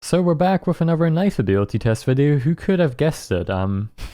So we're back with another knife ability test video. Who could have guessed it?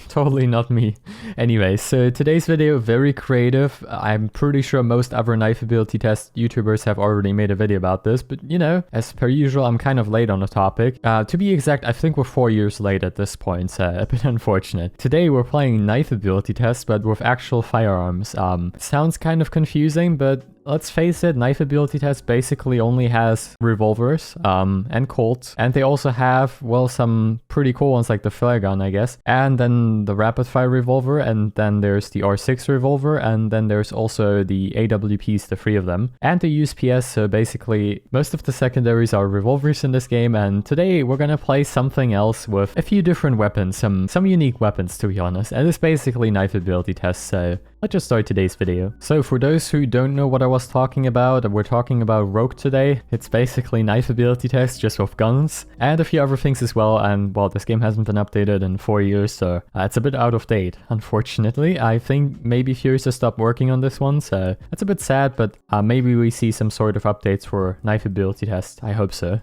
Totally not me. Anyway, so today's video, very creative. I'm pretty sure most other knife ability test YouTubers have already made a video about this, but you know, as per usual, I'm kind of late on the topic. To be exact, I think we're 4 years late at this point, so a bit unfortunate. Today we're playing knife ability tests, but with actual firearms. Sounds kind of confusing, but let's face it, knife ability test basically only has revolvers and Colts, and they also have, well, some pretty cool ones like the flare gun, I guess, and then the rapid fire revolver, and then there's the R6 revolver, and then there's also the AWPs, the 3 of them, and the USPS. So basically most of the secondaries are revolvers in this game, and today we're gonna play something else with a few different weapons, some unique weapons to be honest, and it's basically knife ability tests. So let's just start today's video. So for those who don't know what I was talking about, we're talking about Rogue today. It's basically knife ability tests just with guns and a few other things as well. And well, this game hasn't been updated in 4 years, so it's a bit out of date, unfortunately. I think maybe Furious has stopped working on this one, so that's a bit sad, but maybe we see some sort of updates for knife ability tests. I hope so.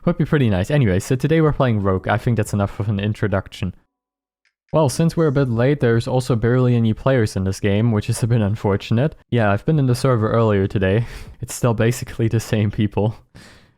Would be pretty nice. Anyway, so today we're playing Rogue. I think that's enough of an introduction. Well, since we're a bit late, there's also barely any players in this game, which is a bit unfortunate. Yeah, I've been in the server earlier today. It's still basically the same people.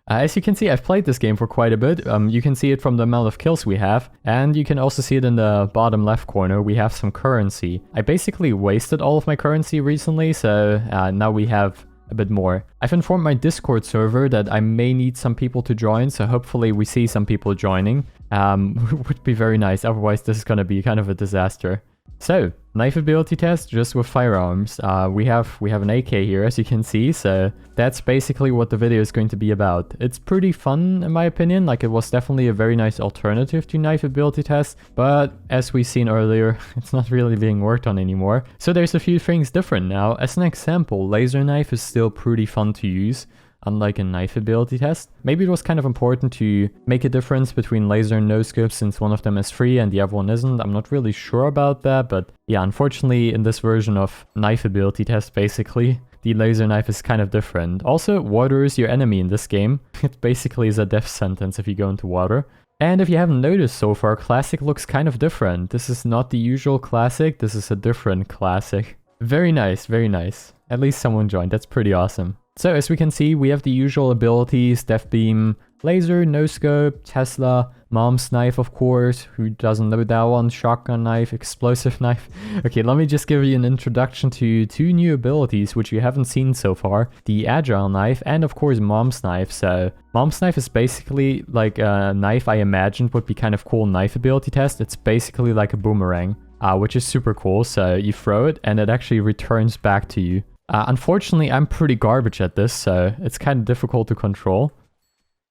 As you can see, I've played this game for quite a bit. You can see it from the amount of kills we have, and you can also see it in the bottom left corner. We have some currency. I basically wasted all of my currency recently, so now we have a bit more. I've informed my Discord server that I may need some people to join, so hopefully we see some people joining. Would be very nice, otherwise this is gonna be kind of a disaster. So, knife ability test just with firearms. We have an AK here, as you can see, so that's basically what the video is going to be about. It's pretty fun in my opinion, like it was definitely a very nice alternative to knife ability test, but as we've seen earlier, it's not really being worked on anymore. So there's a few things different now. As an example, laser knife is still pretty fun to use, unlike a knife ability test. Maybe it was kind of important to make a difference between laser and no scope since one of them is free and the other one isn't. I'm not really sure about that, but yeah, unfortunately in this version of knife ability test, basically, the laser knife is kind of different. Also, water is your enemy in this game. It basically is a death sentence if you go into water. And if you haven't noticed so far, Classic looks kind of different. This is not the usual Classic, this is a different Classic. Very nice, very nice. At least someone joined, that's pretty awesome. So as we can see, we have the usual abilities: Death Beam, Laser, No Scope, Tesla, Mom's Knife, of course. Who doesn't know that one? Shotgun Knife, Explosive Knife. Okay, let me just give you an introduction to 2 new abilities which you haven't seen so far. The Agile Knife and of course Mom's Knife. So Mom's Knife is basically like a knife I imagined would be kind of cool knife ability test. It's basically like a boomerang, which is super cool. So you throw it and it actually returns back to you. Unfortunately, I'm pretty garbage at this, so it's kind of difficult to control.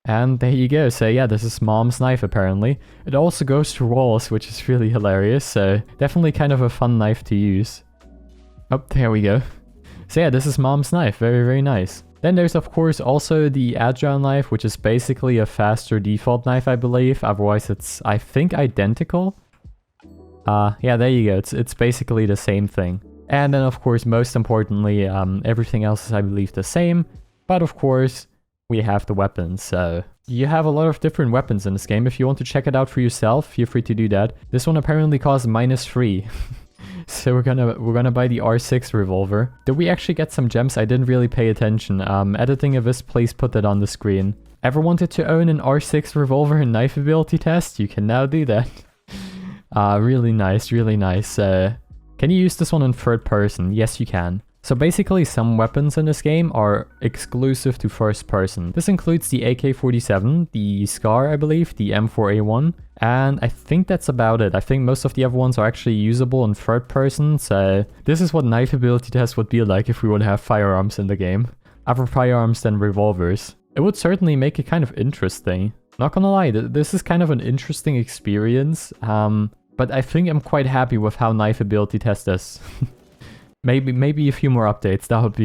And there you go. So yeah, this is Mom's Knife apparently. It also goes through walls, which is really hilarious, so definitely kind of a fun knife to use. Oh, there we go. So yeah, this is Mom's Knife. Very, very nice. Then there's of course also the Agile Knife, which is basically a faster default knife, I believe. Otherwise it's, I think, identical. Yeah, there you go. It's basically the same thing. And then of course, most importantly, everything else is, I believe, the same. But of course, we have the weapons. So you have a lot of different weapons in this game. If you want to check it out for yourself, feel free to do that. This one apparently costs -3. So we're gonna buy the R6 revolver. Did we actually get some gems? I didn't really pay attention. Editing Avisk, please put that on the screen. Ever wanted to own an R6 revolver in knife ability test? You can now do that. Really nice, really nice. Can you use this one in third person? Yes, you can. So basically, some weapons in this game are exclusive to first person. This includes the AK-47, the SCAR, I believe, the M4A1, and I think that's about it. I think most of the other ones are actually usable in third person, so this is what knife ability test would be like if we would have firearms in the game. Other firearms than revolvers. It would certainly make it kind of interesting. Not gonna lie, this is kind of an interesting experience. But I think I'm quite happy with how knife ability test is. maybe a few more updates. That would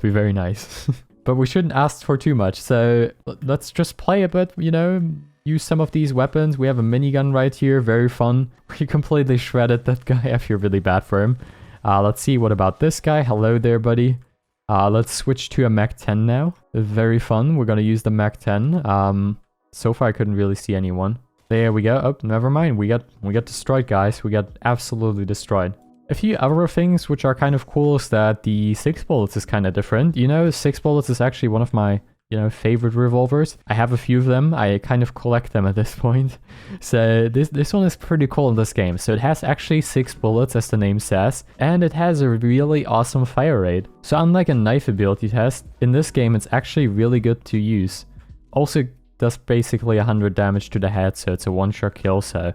be very nice. But we shouldn't ask for too much. So let's just play a bit, you know, use some of these weapons. We have a minigun right here, very fun. We completely shredded that guy. I feel really bad for him. Let's see, what about this guy? Hello there, buddy. Let's switch to a Mac 10 now. Very fun. We're gonna use the Mac 10. so far I couldn't really see anyone. There we go. Oh, never mind. We got destroyed, guys. We got absolutely destroyed. A few other things which are kind of cool is that the 6 bullets is kind of different. You know, 6 bullets is actually one of my, you know, favorite revolvers. I have a few of them. I kind of collect them at this point. So this one is pretty cool in this game. So it has actually 6 bullets, as the name says, and it has a really awesome fire rate. So unlike a knife ability test, in this game it's actually really good to use. Also does basically 100 damage to the head, so it's a one-shot kill. So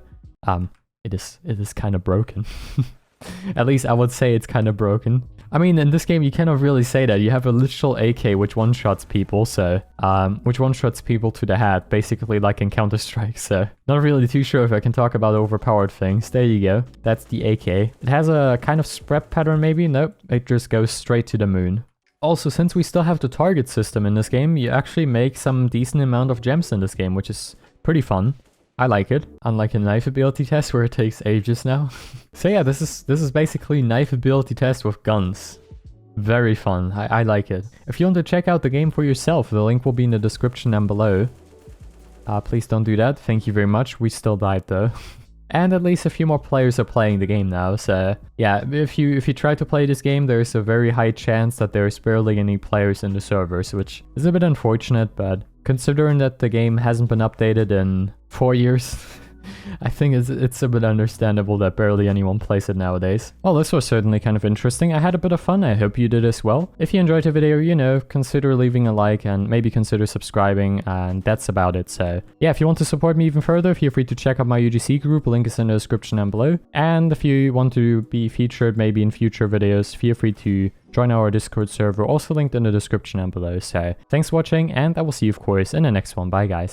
it is kind of broken. At least I would say it's kind of broken. I mean, in this game, you cannot really say that. You have a literal AK which one-shots people, so... which one-shots people to the head, basically like in Counter-Strike, so... Not really too sure if I can talk about overpowered things. There you go. That's the AK. It has a kind of spread pattern, maybe? Nope, it just goes straight to the moon. Also, since we still have the target system in this game, you actually make some decent amount of gems in this game, which is pretty fun. I like it, unlike a knife ability test where it takes ages now. So yeah, this is basically knife ability test with guns. Very fun, I like it. If you want to check out the game for yourself, the link will be in the description down below. Please don't do that, thank you very much, we still died though. And at least a few more players are playing the game now, so yeah, if you try to play this game, there's a very high chance that there's barely any players in the servers, which is a bit unfortunate, but considering that the game hasn't been updated in 4 years, I think it's a bit understandable that barely anyone plays it nowadays. Well, this was certainly kind of interesting. I had a bit of fun. I hope you did as well. If you enjoyed the video, you know, consider leaving a like and maybe consider subscribing, and that's about it. So yeah, if you want to support me even further, feel free to check out my UGC group. Link is in the description down below. And if you want to be featured maybe in future videos, feel free to join our Discord server, also linked in the description down below. So thanks for watching, and I will see you of course in the next one. Bye guys.